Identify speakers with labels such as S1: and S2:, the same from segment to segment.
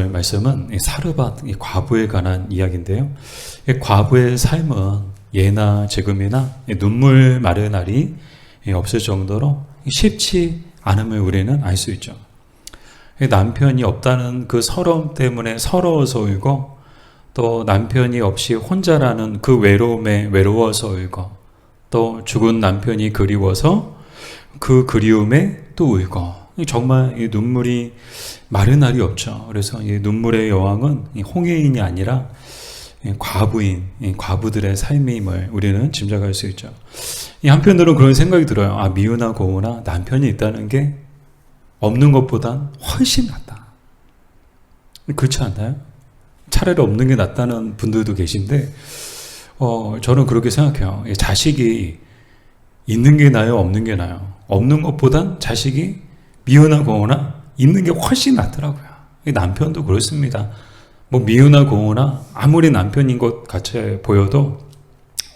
S1: 오늘 말씀은 사르밧, 과부에 관한 이야기인데요. 과부의 삶은 예나 지금이나 눈물 마른 날이 없을 정도로 쉽지 않음을 우리는 알 수 있죠. 남편이 없다는 그 서러움 때문에 서러워서 울고, 또 남편이 없이 혼자라는 그 외로움에 외로워서 울고, 또 죽은 남편이 그리워서 그 그리움에 또 울고, 정말 이 눈물이 마른 날이 없죠. 그래서 이 눈물의 여왕은 홍해인이 아니라 과부인, 과부들의 삶임을 우리는 짐작할 수 있죠. 이 한편으로는 그런 생각이 들어요. 아, 미우나 고우나 남편이 있다는 게 없는 것보단 훨씬 낫다. 그렇지 않나요? 차라리 없는 게 낫다는 분들도 계신데, 저는 그렇게 생각해요. 자식이 있는 게 나아요, 없는 게 나아요? 없는 것보단 자식이 미우나 고우나 있는 게 훨씬 낫더라고요. 남편도 그렇습니다. 뭐 미우나 고우나 아무리 남편인 것 같이 보여도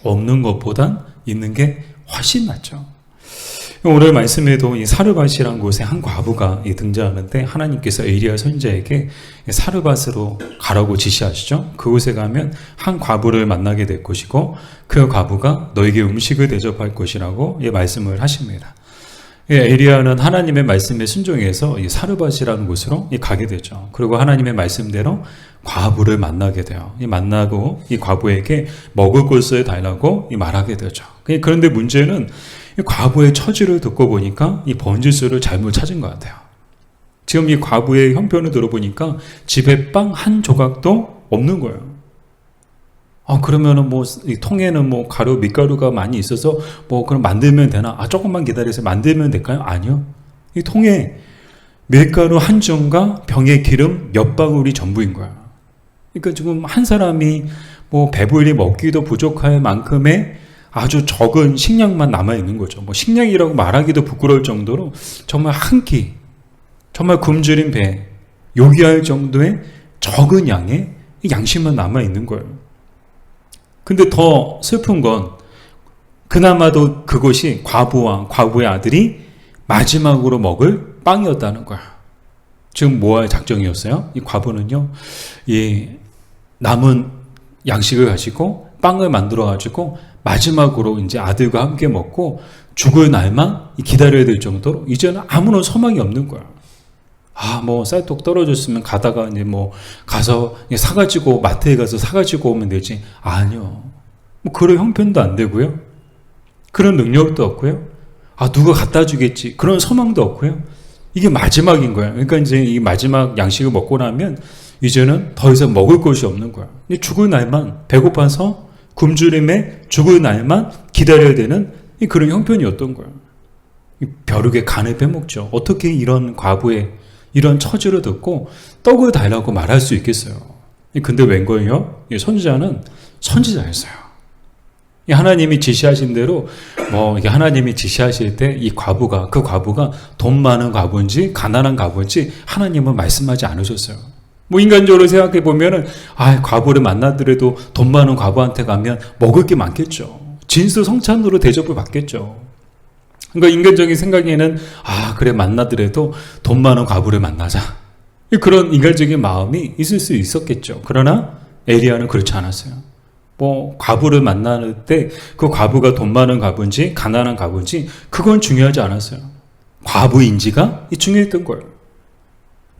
S1: 없는 것보단 있는 게 훨씬 낫죠. 오늘 말씀에도 이 사르밧이라는 곳에 한 과부가 등장하는데, 하나님께서 엘리야 선지자에게 사르밧으로 가라고 지시하시죠. 그곳에 가면 한 과부를 만나게 될 것이고, 그 과부가 너에게 음식을 대접할 것이라고 말씀을 하십니다. 엘리야는 하나님의 말씀에 순종해서 이 사르밧이라는 곳으로 가게 되죠. 그리고 하나님의 말씀대로 과부를 만나게 돼요. 만나고 이 과부에게 먹을 것을 달라고 말하게 되죠. 그런데 문제는 이 과부의 처지를 듣고 보니까 이 번지수를 잘못 찾은 것 같아요. 지금 이 과부의 형편을 들어보니까 집에 빵 한 조각도 없는 거예요. 그러면은 이 통에는 가루, 밀가루가 많이 있어서 그럼 만들면 되나? 조금만 기다려서 만들면 될까요? 아니요. 이 통에 밀가루 한 줌과 병에 기름 몇 방울이 전부인 거야. 그러니까 지금 한 사람이 배불리 먹기도 부족할 만큼의 아주 적은 식량만 남아있는 거죠. 식량이라고 말하기도 부끄러울 정도로 정말 한 끼, 정말 굶주린 배, 요기할 정도의 적은 양의 양식만 남아있는 거예요. 근데 더 슬픈 건 그나마도 그것이 과부와 과부의 아들이 마지막으로 먹을 빵이었다는 거야. 지금 뭐 할 작정이었어요? 이 과부는요, 이 남은 양식을 가지고 빵을 만들어 가지고 마지막으로 이제 아들과 함께 먹고 죽을 날만 기다려야 될 정도로 이제는 아무런 소망이 없는 거야. 쌀떡 떨어졌으면 가다가 가서 사가지고 마트에 가서 사가지고 오면 되지. 아니요. 그런 형편도 안 되고요. 그런 능력도 없고요. 누가 갖다 주겠지. 그런 소망도 없고요. 이게 마지막인 거야. 그러니까 이제 이 마지막 양식을 먹고 나면 이제는 더 이상 먹을 것이 없는 거야. 죽을 날만, 배고파서 굶주림에 죽을 날만 기다려야 되는 그런 형편이었던 거야. 벼룩의 간을 빼먹죠. 어떻게 이런 과부의 이런 처지를 듣고 떡을 달라고 말할 수 있겠어요? 근데 웬걸요? 선지자는 선지자였어요. 하나님이 지시하신 대로 이게 하나님이 지시하실 때 이 과부가, 그 과부가 돈 많은 과부인지 가난한 과부인지 하나님은 말씀하지 않으셨어요. 인간적으로 생각해 보면은 과부를 만나더라도 돈 많은 과부한테 가면 먹을 게 많겠죠. 진수성찬으로 대접을 받겠죠. 그러니까 인간적인 생각에는 그래, 만나더라도 돈 많은 과부를 만나자, 그런 인간적인 마음이 있을 수 있었겠죠. 그러나 엘리야는 그렇지 않았어요. 과부를 만날 때 그 과부가 돈 많은 과부인지 가난한 과부인지 그건 중요하지 않았어요. 과부인지가 중요했던 거예요.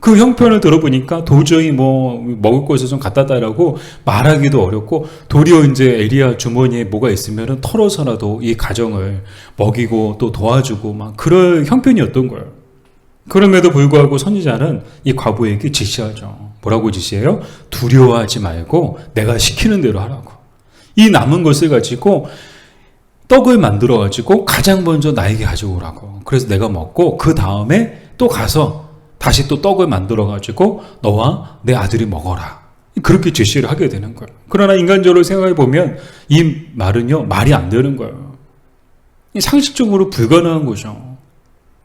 S1: 그 형편을 들어보니까 도저히 먹을 것을 좀 갖다 달라고 말하기도 어렵고, 도리어 이제 엘리야 주머니에 뭐가 있으면 털어서라도 이 가정을 먹이고 또 도와주고 그럴 형편이었던 거예요. 그럼에도 불구하고 선지자는 이 과부에게 지시하죠. 뭐라고 지시해요? 두려워하지 말고 내가 시키는 대로 하라고. 이 남은 것을 가지고 떡을 만들어 가지고 가장 먼저 나에게 가져오라고. 그래서 내가 먹고 그 다음에 또 가서 다시 또 떡을 만들어 가지고 너와 내 아들이 먹어라. 그렇게 지시를 하게 되는 거예요. 그러나 인간적으로 생각해 보면 이 말은요, 말이 안 되는 거예요. 상식적으로 불가능한 거죠.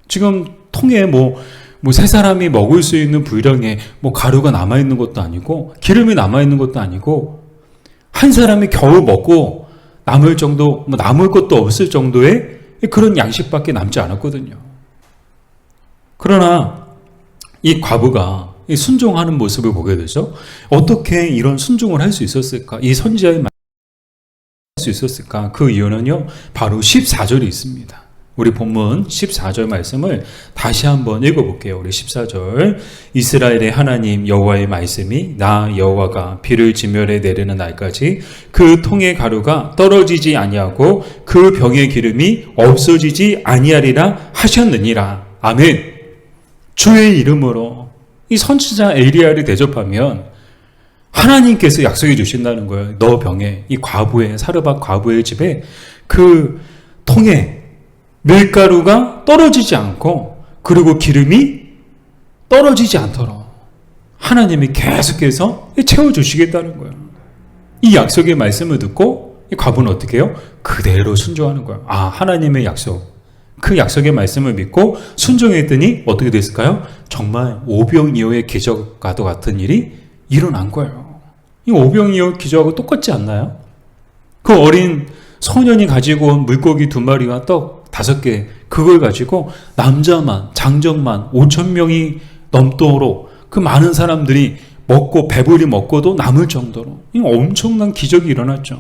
S1: 지금 통에 세 사람이 먹을 수 있는 분량에 가루가 남아있는 것도 아니고 기름이 남아있는 것도 아니고 한 사람이 겨우 먹고 남을 정도, 남을 것도 없을 정도의 그런 양식밖에 남지 않았거든요. 그러나 이 과부가 이 순종하는 모습을 보게 되죠. 어떻게 이런 순종을 할 수 있었을까? 이 선지자의 할 수 있었을까? 그 이유는요, 바로 14절이 있습니다. 우리 본문 14절 말씀을 다시 한번 읽어볼게요. 우리 14절. 이스라엘의 하나님 여호와의 말씀이 나 여호와가 비를 지면에 내리는 날까지 그 통의 가루가 떨어지지 아니하고 그 병의 기름이 없어지지 아니하리라 하셨느니라. 아멘. 주의 이름으로 이 선지자 엘리야를 대접하면 하나님께서 약속해 주신다는 거예요. 너 병에, 이 과부의, 사르밧 과부의 집에 그 통에 밀가루가 떨어지지 않고 그리고 기름이 떨어지지 않도록 하나님이 계속해서 채워주시겠다는 거예요. 이 약속의 말씀을 듣고 이 과부는 어떻게 해요? 그대로 순종하는 거예요. 아, 하나님의 약속. 그 약속의 말씀을 믿고 순종했더니 어떻게 됐을까요? 정말 오병이어의 기적과도 같은 일이 일어난 거예요. 이 오병이어 기적하고 똑같지 않나요? 그 어린 소년이 가지고 온 물고기 2마리와 떡 5개, 그걸 가지고 남자만, 장정만 5,000명이 넘도록 그 많은 사람들이 먹고 배불리 먹고도 남을 정도로 이 엄청난 기적이 일어났죠.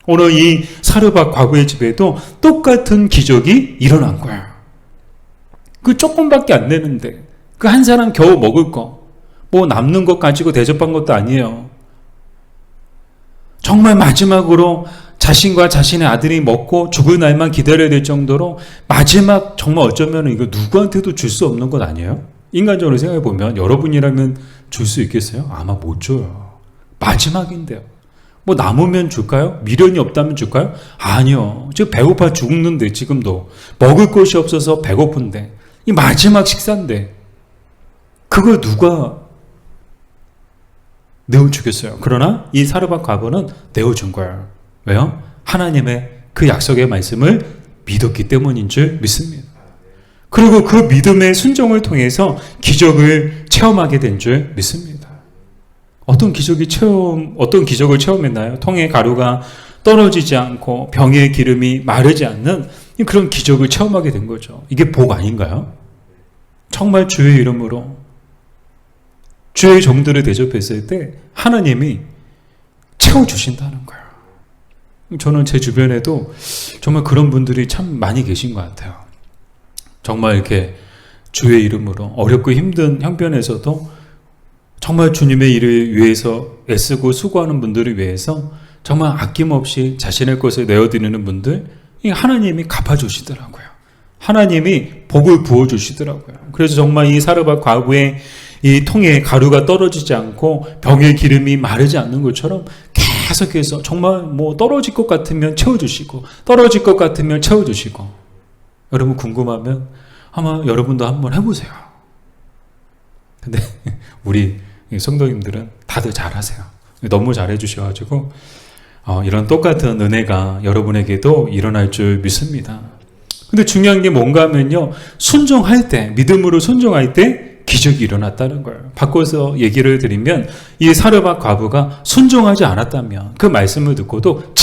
S1: 오늘 이 사르밧 과부의 집에도 똑같은 기적이 일어난 거예요. 그 조금밖에 안 되는데 그 한 사람 겨우 먹을 거, 뭐 남는 것 가지고 대접한 것도 아니에요. 정말 마지막으로 자신과 자신의 아들이 먹고 죽을 날만 기다려야 될 정도로 마지막, 정말 어쩌면 이거 누구한테도 줄 수 없는 것 아니에요? 인간적으로 생각해 보면 여러분이라면 줄 수 있겠어요? 아마 못 줘요. 마지막인데요. 뭐 남으면 줄까요? 미련이 없다면 줄까요? 아니요. 지금 배고파 죽는데, 지금도 먹을 것이 없어서 배고픈데, 이 마지막 식사인데 그걸 누가 내어주겠어요? 그러나 이 사르밧 과부는 내어준 거예요. 왜요? 하나님의 그 약속의 말씀을 믿었기 때문인 줄 믿습니다. 그리고 그 믿음의 순종을 통해서 기적을 체험하게 된 줄 믿습니다. 어떤 기적을 체험했나요? 통의 가루가 떨어지지 않고 병의 기름이 마르지 않는 그런 기적을 체험하게 된 거죠. 이게 복 아닌가요? 정말 주의 이름으로 주의 종들을 대접했을 때 하나님이 채워주신다는 거예요. 저는 제 주변에도 정말 그런 분들이 참 많이 계신 것 같아요. 정말 이렇게 주의 이름으로 어렵고 힘든 형편에서도 정말 주님의 일을 위해서 애쓰고 수고하는 분들을 위해서 정말 아낌없이 자신의 것을 내어드리는 분들, 하나님이 갚아주시더라고요. 하나님이 복을 부어주시더라고요. 그래서 정말 이 사르밧 과부의 이 통에 가루가 떨어지지 않고 병의 기름이 마르지 않는 것처럼 계속해서 정말 뭐 떨어질 것 같으면 채워주시고 떨어질 것 같으면 채워주시고. 여러분 궁금하면 아마 여러분도 한번 해보세요. 근데 우리 성도님들은 다들 잘하세요. 너무 잘해주셔가지고 이런 똑같은 은혜가 여러분에게도 일어날 줄 믿습니다. 근데 중요한 게 뭔가 하면요, 순종할 때, 믿음으로 순종할 때 기적이 일어났다는 거예요. 바꿔서 얘기를 드리면 이 사르밧 과부가 순종하지 않았다면, 그 말씀을 듣고도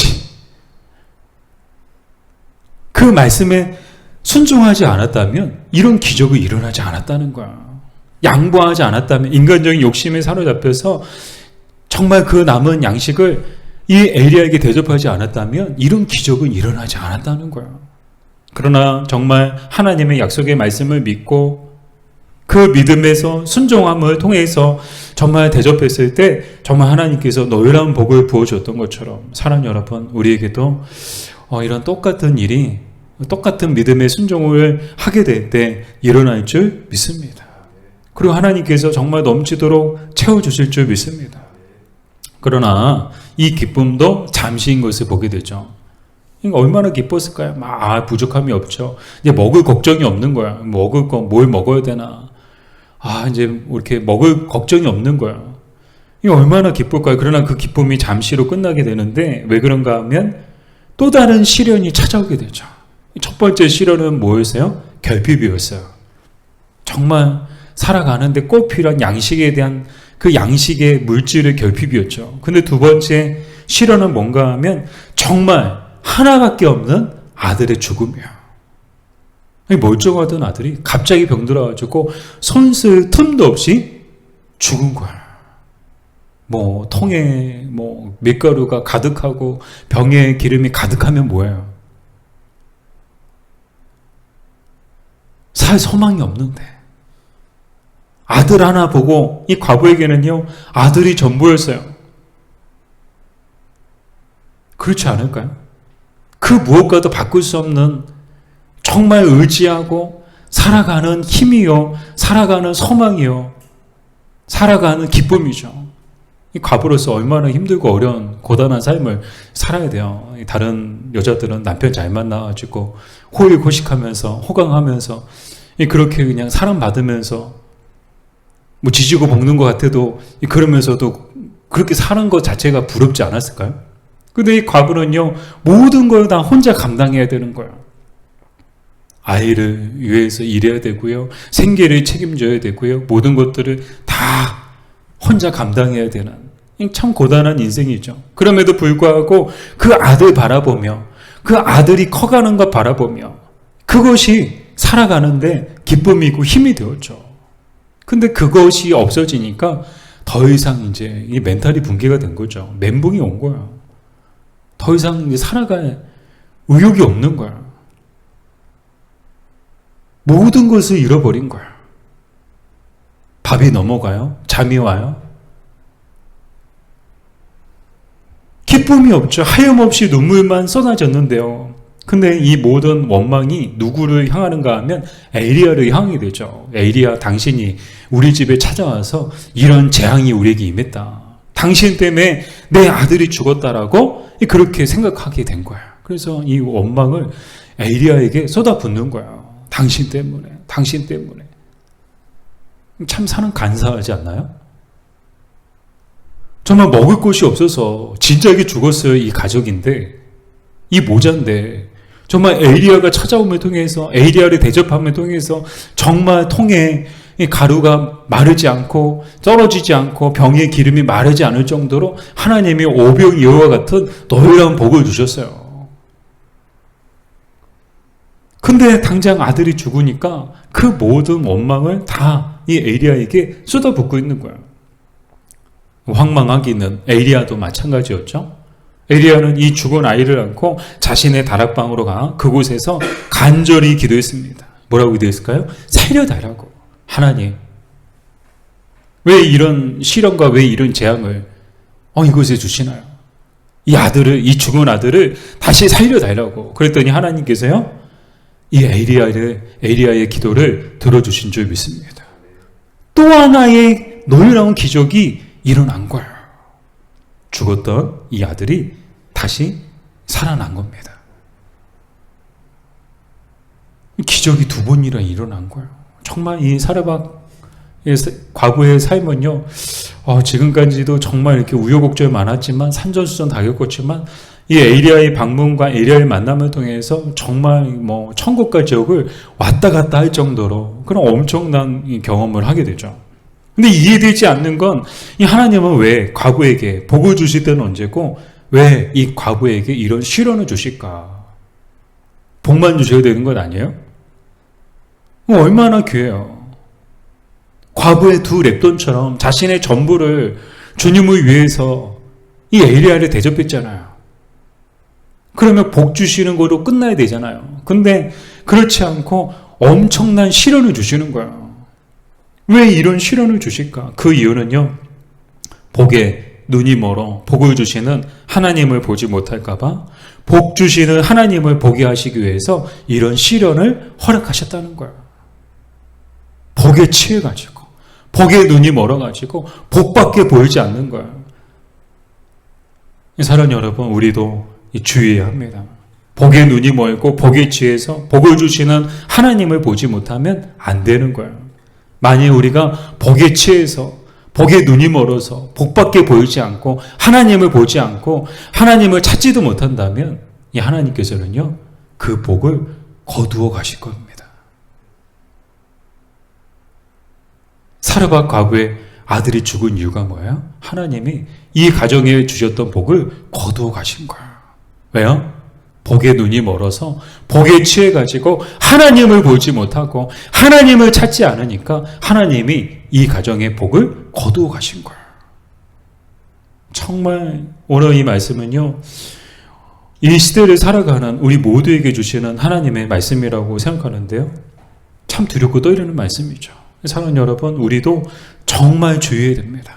S1: 그 말씀에 순종하지 않았다면 이런 기적이 일어나지 않았다는 거야. 양보하지 않았다면, 인간적인 욕심에 사로잡혀서 정말 그 남은 양식을 이 엘리야에게 대접하지 않았다면 이런 기적은 일어나지 않았다는 거야. 그러나 정말 하나님의 약속의 말씀을 믿고 그 믿음에서 순종함을 통해서 정말 대접했을 때 정말 하나님께서 놀라운 복을 부어줬던 것처럼 사랑 여러분, 우리에게도 이런 똑같은 일이, 똑같은 믿음의 순종을 하게 될 때 일어날 줄 믿습니다. 그리고 하나님께서 정말 넘치도록 채워주실 줄 믿습니다. 그러나 이 기쁨도 잠시인 것을 보게 되죠. 얼마나 기뻤을까요? 부족함이 없죠. 이제 먹을 걱정이 없는 거야. 먹을 거, 뭘 먹어야 되나. 이제 이렇게 먹을 걱정이 없는 거야. 이게 얼마나 기쁠까요? 그러나 그 기쁨이 잠시로 끝나게 되는데, 왜 그런가 하면 또 다른 시련이 찾아오게 되죠. 첫 번째 시련은 뭐였어요? 결핍이었어요. 정말 살아가는데 꼭 필요한 양식에 대한 그 양식의 물질의 결핍이었죠. 근데 두 번째 시련은 뭔가 하면 정말 하나밖에 없는 아들의 죽음이야. 멀쩡하던 아들이 갑자기 병들어가지고 손 쓸 틈도 없이 죽은 거야. 뭐 통에 뭐 밀가루가 가득하고 병에 기름이 가득하면 뭐예요? 살 소망이 없는데 아들 하나 보고 이 과부에게는요 아들이 전부였어요. 그렇지 않을까요? 그 무엇과도 바꿀 수 없는 정말 의지하고 살아가는 힘이요, 살아가는 소망이요, 살아가는 기쁨이죠. 이 과부로서 얼마나 힘들고 어려운 고단한 삶을 살아야 돼요. 다른 여자들은 남편 잘 만나가지고 호의호식하면서 호강하면서 그렇게 그냥 사랑받으면서 뭐 지지고 볶는 것 같아도 그러면서도 그렇게 사는 것 자체가 부럽지 않았을까요? 근데 이 과부는요 모든 걸 다 혼자 감당해야 되는 거예요. 아이를 위해서 일해야 되고요, 생계를 책임져야 되고요, 모든 것들을 다 혼자 감당해야 되는 참 고단한 인생이죠. 그럼에도 불구하고 그 아들 바라보며 그 아들이 커가는 것 바라보며 그것이 살아가는데 기쁨이고 힘이 되었죠. 근데 그것이 없어지니까 더 이상 이제 이 멘탈이 붕괴가 된 거죠. 멘붕이 온 거예요. 더 이상 이제 살아갈 의욕이 없는 거예요. 모든 것을 잃어버린 거예요. 밥이 넘어가요? 잠이 와요? 기쁨이 없죠. 하염없이 눈물만 쏟아졌는데요. 근데 이 모든 원망이 누구를 향하는가 하면 에리야를 향하게 되죠. 에리야, 당신이 우리 집에 찾아와서 이런 재앙이 우리에게 임했다. 당신 때문에 내 아들이 죽었다라고 그렇게 생각하게 된 거예요. 그래서 이 원망을 에리야에게 쏟아붓는 거예요. 당신 때문에, 당신 때문에. 참 사는 간사하지 않나요? 정말 먹을 것이 없어서 진작에 죽었어요. 이 가족인데, 이 모자인데 정말 에리야가 찾아옴을 통해서, 에리야를 대접함을 통해서 정말 통에 가루가 마르지 않고 떨어지지 않고 병의 기름이 마르지 않을 정도로 하나님이 오병이어와 같은 놀라운 복을 주셨어요. 근데 당장 아들이 죽으니까 그 모든 원망을 다 이 에리야에게 쏟아붓고 있는 거예요. 황망하기는 에리야도 마찬가지였죠. 에리야는 이 죽은 아이를 안고 자신의 다락방으로 가 그곳에서 간절히 기도했습니다. 뭐라고 기도했을까요? 살려달라고. 하나님, 왜 이런 시련과 왜 이런 재앙을 이곳에 주시나요? 이 죽은 아들을 다시 살려달라고. 그랬더니 하나님께서요, 이 에리야의 기도를 들어주신 줄 믿습니다. 또 하나의 놀라운 기적이 일어난 거예요. 죽었던 이 아들이 다시 살아난 겁니다. 기적이 두 번이나 일어난 거예요. 정말 이 사르밧 과부의 삶은요, 지금까지도 정말 이렇게 우여곡절 많았지만 산전수전 다 겪었지만 이 에리야의 방문과 에리야의 만남을 통해서 정말 뭐 천국과 지옥을 왔다 갔다 할 정도로 그런 엄청난 경험을 하게 되죠. 근데 이해되지 않는 건 이 하나님은 왜 과부에게 복을 주실 때는 언제고 왜 이 과부에게 이런 시련을 주실까? 복만 주셔야 되는 건 아니에요? 얼마나 귀해요. 과부의 두 랩돈처럼 자신의 전부를 주님을 위해서 이 에리야를 대접했잖아요. 그러면 복 주시는 거로 끝나야 되잖아요. 근데 그렇지 않고 엄청난 시련을 주시는 거예요. 왜 이런 시련을 주실까? 그 이유는요, 복에 눈이 멀어 복을 주시는 하나님을 보지 못할까봐 복 주시는 하나님을 보게 하시기 위해서 이런 시련을 허락하셨다는 거예요. 복에 취해가지고, 복에 눈이 멀어가지고 복밖에 보이지 않는 거예요. 사랑 여러분, 우리도 주의해야 합니다. 복에 눈이 멀고 복에 취해서 복을 주시는 하나님을 보지 못하면 안 되는 거예요. 만일 우리가 복에 취해서 복에 눈이 멀어서 복밖에 보이지 않고 하나님을 보지 않고 하나님을 찾지도 못한다면 이 하나님께서는요, 그 복을 거두어 가실 겁니다. 사르밧 과부의 아들이 죽은 이유가 뭐예요? 하나님이 이 가정에 주셨던 복을 거두어 가신 거예요. 왜요? 복에 눈이 멀어서 복에 취해가지고 하나님을 보지 못하고 하나님을 찾지 않으니까 하나님이 이 가정의 복을 거두어 가신 거예요. 정말 오늘 이 말씀은요, 이 시대를 살아가는 우리 모두에게 주시는 하나님의 말씀이라고 생각하는데요, 참 두렵고 떨리는 말씀이죠. 사랑하는 여러분, 우리도 정말 주의해야 됩니다.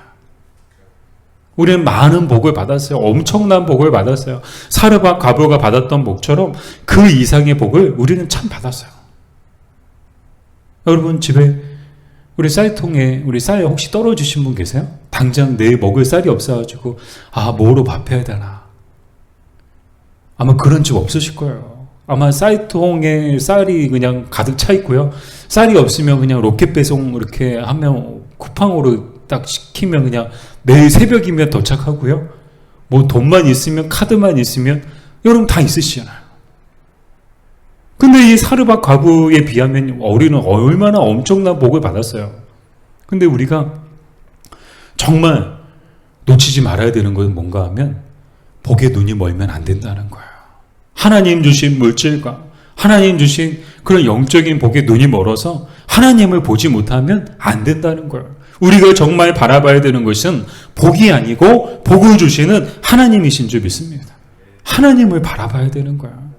S1: 우리는 많은 복을 받았어요. 엄청난 복을 받았어요. 사르밧 과부가 받았던 복처럼 그 이상의 복을 우리는 참 받았어요. 여러분, 집에 우리 쌀통에 우리 쌀 혹시 떨어지신 분 계세요? 당장 내일 먹을 쌀이 없어가지고 뭐로 밥해야 되나? 아마 그런 집 없으실 거예요. 아마 쌀통에 쌀이 그냥 가득 차 있고요. 쌀이 없으면 그냥 로켓 배송 이렇게 하면 쿠팡으로 딱 시키면 그냥 내일 새벽이면 도착하고요. 뭐 돈만 있으면, 카드만 있으면 여러분 다 있으시잖아요. 근데 이 사르밧 과부에 비하면 우리는 얼마나 엄청난 복을 받았어요. 근데 우리가 정말 놓치지 말아야 되는 건 뭔가 하면 복에 눈이 멀면 안 된다는 거예요. 하나님 주신 물질과 하나님 주신 그런 영적인 복에 눈이 멀어서 하나님을 보지 못하면 안 된다는 거예요. 우리가 정말 바라봐야 되는 것은 복이 아니고 복을 주시는 하나님이신 줄 믿습니다. 하나님을 바라봐야 되는 거예요.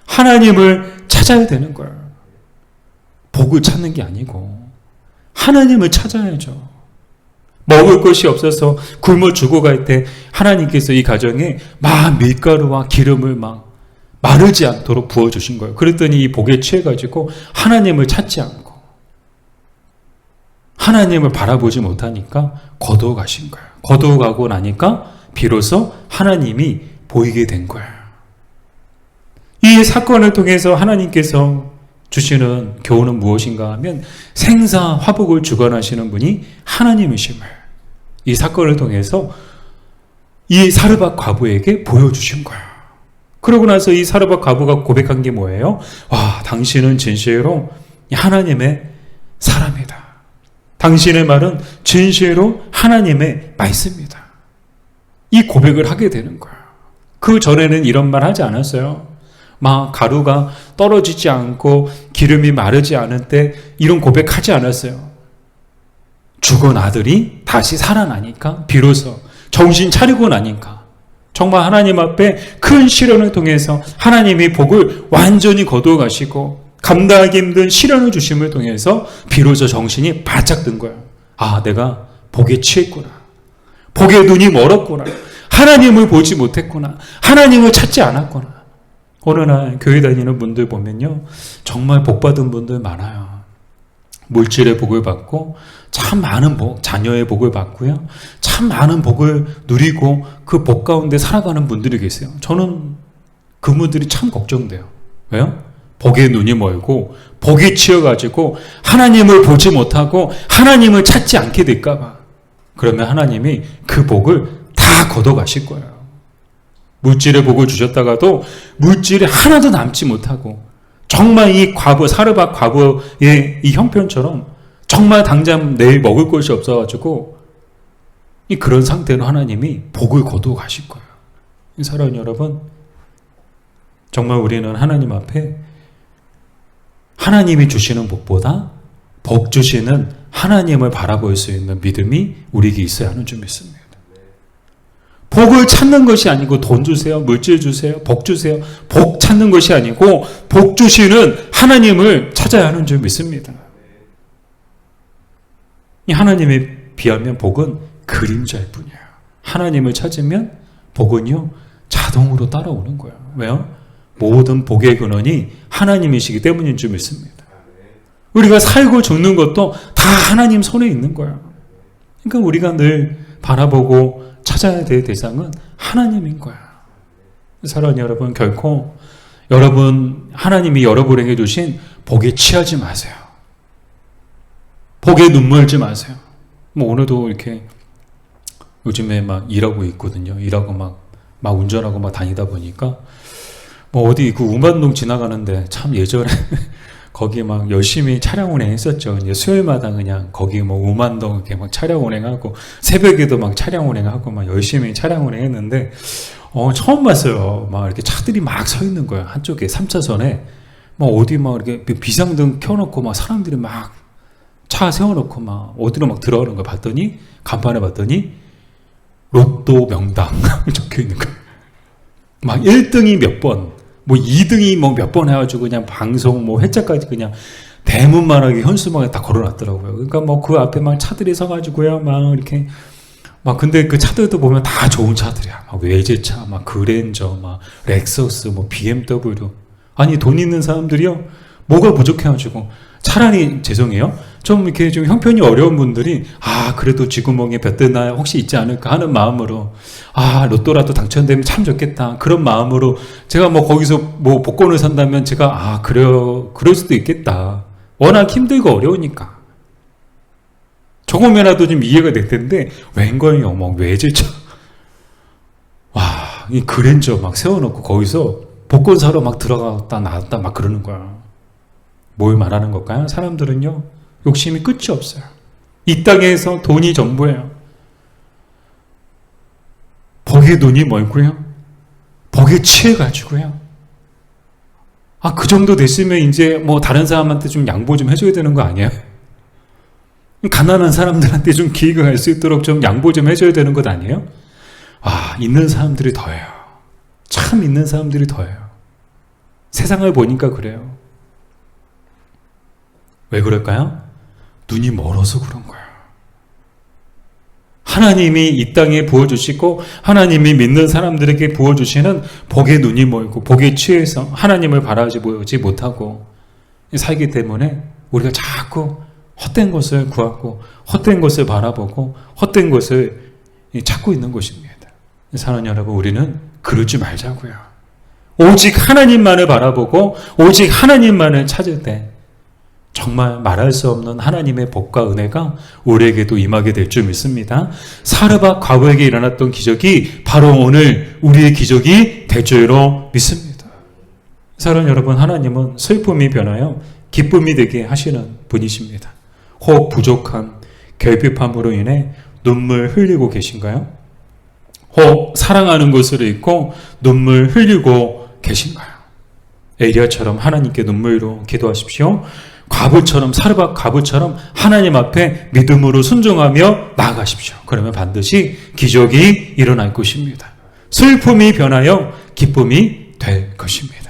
S1: 하나님을 찾아야 되는 거예요. 복을 찾는 게 아니고 하나님을 찾아야죠. 먹을 것이 없어서 굶어 죽어갈 때 하나님께서 이 가정에 막 밀가루와 기름을 막 마르지 않도록 부어주신 거예요. 그랬더니 이 복에 취해가지고 하나님을 찾지 않고 하나님을 바라보지 못하니까 거두어 가신 거예요. 거두어 가고 나니까 비로소 하나님이 보이게 된 거예요. 이 사건을 통해서 하나님께서 주시는 교훈은 무엇인가 하면 생사화복을 주관하시는 분이 하나님이심을 이 사건을 통해서 이 사르밧 과부에게 보여주신 거예요. 그러고 나서 이 사르밧 과부가 고백한 게 뭐예요? 당신은 진실로 하나님의 사람이다. 당신의 말은 진실로 하나님의 말씀이다. 이 고백을 하게 되는 거예요. 그 전에는 이런 말 하지 않았어요. 막 가루가 떨어지지 않고 기름이 마르지 않을 때 이런 고백하지 않았어요. 죽은 아들이 다시 살아나니까 비로소 정신 차리고 나니까 정말 하나님 앞에 큰 시련을 통해서 하나님이 복을 완전히 거두어 가시고 감당하기 힘든 시련을 주심을 통해서 비로소 정신이 바짝 든 거예요. 내가 복에 취했구나. 복에 눈이 멀었구나. 하나님을 보지 못했구나. 하나님을 찾지 않았구나. 어느 날 교회 다니는 분들 보면요, 정말 복받은 분들 많아요. 물질의 복을 받고 참 많은 복, 자녀의 복을 받고요, 참 많은 복을 누리고 그 복 가운데 살아가는 분들이 계세요. 저는 그분들이 참 걱정돼요. 왜요? 복에 눈이 멀고 복에 치여가지고 하나님을 보지 못하고 하나님을 찾지 않게 될까봐. 그러면 하나님이 그 복을 다 걷어가실 거예요. 물질의 복을 주셨다가도 물질이 하나도 남지 못하고 정말 이 과부, 사르밧 과부의 이 형편처럼 정말 당장 내일 먹을 것이 없어가지고 그런 상태로 하나님이 복을 거두어 가실 거예요. 사랑하는 여러분, 정말 우리는 하나님 앞에 하나님이 주시는 복보다 복 주시는 하나님을 바라볼 수 있는 믿음이 우리에게 있어야 하는 줄 믿습니다. 복을 찾는 것이 아니고 돈 주세요, 물질 주세요, 복 주세요. 복 찾는 것이 아니고 복 주시는 하나님을 찾아야 하는 줄 믿습니다. 이 하나님에 비하면 복은 그림자일 뿐이에요. 하나님을 찾으면 복은요 자동으로 따라오는 거예요. 왜요? 모든 복의 근원이 하나님이시기 때문인 줄 믿습니다. 우리가 살고 죽는 것도 다 하나님 손에 있는 거예요. 그러니까 우리가 늘 바라보고 찾아야 될 대상은 하나님인 거야. 사랑하는 여러분, 결코 여러분 하나님이 여러분에게 주신 복에 취하지 마세요. 복에 눈멀지 마세요. 오늘도 이렇게 요즘에 막 일하고 있거든요. 일하고 막 운전하고 막 다니다 보니까 어디 그 우만동 지나가는데 참 예전에 거기 막 열심히 차량 운행했었죠. 이제 수요일마다 그냥 거기 우만동 이렇게 막 차량 운행하고 새벽에도 막 차량 운행하고 막 열심히 차량 운행했는데 처음 봤어요. 막 이렇게 차들이 막 서 있는 거야. 한쪽에 3차선에 막 어디 막 이렇게 비상등 켜놓고 막 사람들이 막 차 세워놓고 막 어디로 막 들어가는 걸 봤더니 간판에 봤더니 로또 명당 적혀 있는 거예요. 막 1등이 몇 번, 뭐 2등이 뭐 몇 번 해가지고 그냥 방송 뭐 회차까지 그냥 대문만하게 현수막에 다 걸어놨더라고요. 그러니까 뭐 그 앞에 막 차들이 서가지고요, 막 이렇게 막 근데 그 차들도 보면 다 좋은 차들이야. 막 외제차, 막 그랜저, 막 렉서스, 뭐 BMW. 아니 돈 있는 사람들이요, 뭐가 부족해가지고 차라리 죄송해요. 좀 이렇게 좀 형편이 어려운 분들이 그래도 쥐구멍에 볕드나 혹시 있지 않을까 하는 마음으로 로또라도 당첨되면 참 좋겠다 그런 마음으로 제가 뭐 거기서 뭐 복권을 산다면 제가 그래요 그럴 수도 있겠다. 워낙 힘들고 어려우니까 조금이라도 좀 이해가 될 텐데 웬걸요 막 외제차 이 그랜저 막 세워놓고 거기서 복권 사러 막 들어갔다 나왔다 막 그러는 거야. 뭘 말하는 걸까요? 사람들은요 욕심이 끝이 없어요. 이 땅에서 돈이 전부예요. 복에 눈이 멀고요, 복에 취해가지고요, 그 정도 됐으면 이제 뭐 다른 사람한테 좀 양보 좀 해줘야 되는 거 아니에요? 가난한 사람들한테 좀 기회가 갈 수 있도록 좀 양보 좀 해줘야 되는 것 아니에요? 있는 사람들이 더해요. 참 있는 사람들이 더해요. 세상을 보니까 그래요. 왜 그럴까요? 눈이 멀어서 그런 거예요. 하나님이 이 땅에 부어주시고 하나님이 믿는 사람들에게 부어주시는 복의 눈이 멀고 복에 취해서 하나님을 바라보지 못하고 살기 때문에 우리가 자꾸 헛된 것을 구하고 헛된 것을 바라보고 헛된 것을 찾고 있는 것입니다. 사랑하는 여러분, 우리는 그러지 말자고요. 오직 하나님만을 바라보고 오직 하나님만을 찾을 때 정말 말할 수 없는 하나님의 복과 은혜가 우리에게도 임하게 될 줄 믿습니다. 사르밧 과부에게 일어났던 기적이 바로 오늘 우리의 기적이 될 줄로 믿습니다. 사랑하는 여러분, 하나님은 슬픔이 변하여 기쁨이 되게 하시는 분이십니다. 혹 부족한 결핍함으로 인해 눈물 흘리고 계신가요? 혹 사랑하는 것을 잊고 눈물 흘리고 계신가요? 엘리야처럼 하나님께 눈물로 기도하십시오. 과부처럼, 사르밧 과부처럼 하나님 앞에 믿음으로 순종하며 나아가십시오. 그러면 반드시 기적이 일어날 것입니다. 슬픔이 변하여 기쁨이 될 것입니다.